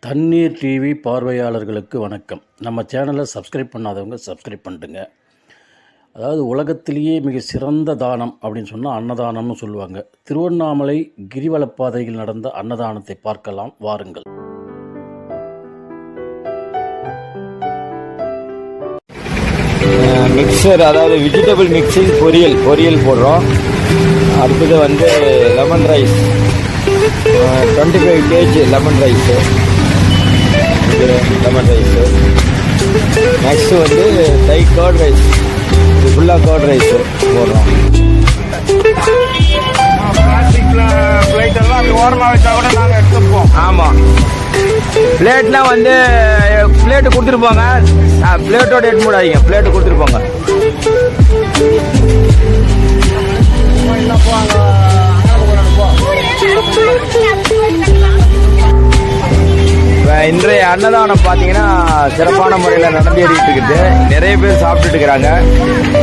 தண்ணீர் டிவி பார்வையாளர்களுக்கு வணக்கம். நம்ம சேனலை சப்ஸ்கிரைப் பண்ணாதவங்க சப்ஸ்கிரைப் பண்ணிட்டுங்க. அதாவது உலகத்திலேயே மிக சிறந்த தானம் அப்படின்னு சொன்னால் அன்னதானம்னு சொல்லுவாங்க. திருவண்ணாமலை கிரிவலப்பாதையில் நடந்த அன்னதானத்தை பார்க்கலாம் வாருங்கள். மிக்சர், அதாவது வெஜிடபிள் மிக்சிங் பொரியல் போடுறோம். அடுத்தது வந்து lemon rice, 25 kg lemon rice. Next வந்து கர்ட் ரைஸ், இது ஃபுல்லாக கர்ட் ரைஸு போடுறோம். ஆமாம், பிளேட்லாம் வந்து பிளேட்டு கொடுத்துருப்பாங்க. பிளேட்டோட எட்டு மூடாதீங்க, பிளேட்டு கொடுத்துருப்பாங்க. இன்றைய அன்னதானம் பார்த்தீங்கன்னா சிறப்பான முறையில் நடந்தேறிட்டு இருக்குது. நிறைய பேர் சாப்பிட்டுட்டு இருக்கிறாங்க.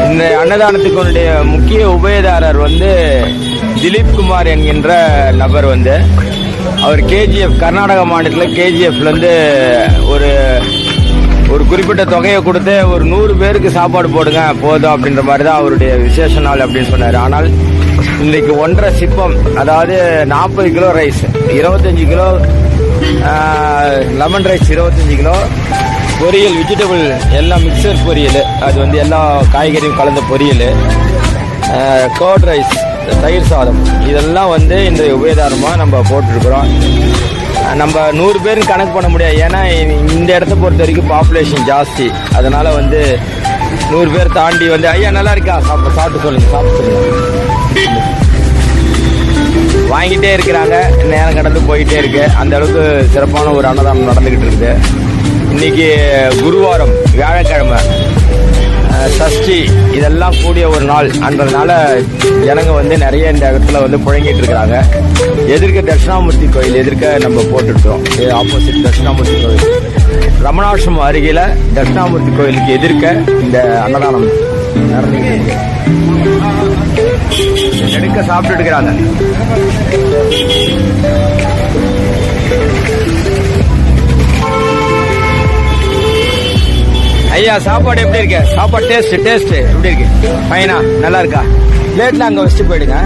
இந்த அன்னதானத்துக்கு முக்கிய உபயதாரர் வந்து திலீப் குமார் என்கின்ற நபர் வந்து அவர் KGF, கர்நாடக மாநிலத்தில் KGFலேருந்து ஒரு குறிப்பிட்ட தொகையை கொடுத்து ஒரு 100 பேருக்கு சாப்பாடு போடுங்க போதும் அப்படின்ற மாதிரி தான் அவருடைய விசேஷ நாள் அப்படின்னு சொன்னார். ஆனால் இன்றைக்கு 1.5 சிப்பம், அதாவது 40 kilo rice, 25 kilo lemon rice, 25 kilo பொரியல், வெஜிடபிள் எல்லாம் மிக்சர் பொரியல், அது வந்து எல்லா காய்கறியும் கலந்த பொரியல், கர்ட் ரைஸ், தயிர் சாதம், இதெல்லாம் வந்து இன்றைய உபயதாரமாக நம்ம போட்டிருக்கிறோம். நம்ம 100 பேரும் கணக்கு பண்ண முடியாது, ஏன்னா இந்த இடத்த பொறுத்த வரைக்கும் பாப்புலேஷன் ஜாஸ்தி. அதனால் வந்து 100 பேர் தாண்டி வந்து ஐயா நல்லா இருக்கா சாப்பிட்டு சொல்லுங்கள். வாங்கிட்டே இருக்கிறாங்க, நேரம் கடந்து போயிட்டே இருக்கு. அந்த அளவுக்கு சிறப்பான ஒரு அன்னதானம் நடந்துகிட்டு இருக்குது. இன்னைக்கு குருவாரம், வியாழக்கிழமை, சஷ்டி, இதெல்லாம் கூடிய ஒரு நாள். அன்றதுனால ஜனங்க வந்து நிறைய இந்த இடத்துல வந்து புழங்கிட்டு இருக்கிறாங்க. எதிர்க்க தட்சிணாமூர்த்தி கோயில் எதிர்க்க நம்ம போட்டுருக்கோம். ஆப்போசிட் தட்சிணாமூர்த்தி கோயில், ரமணாசிரமம் அருகில தட்சிணாமூர்த்தி கோயிலுக்கு எதிர்க்க இந்த அன்னதானம் நடந்துகிட்டு இருக்கு. எடுக்க சாப்பிட்டு இருக்கிறாங்க. ஐயா சாப்பாடு எப்படி இருக்கு? சாப்பாடு டேஸ்ட் எப்படி இருக்கு? ஃபைனா, நல்லா இருக்கா? பிளேட்ல அங்க வச்சுட்டு போயிடுங்க.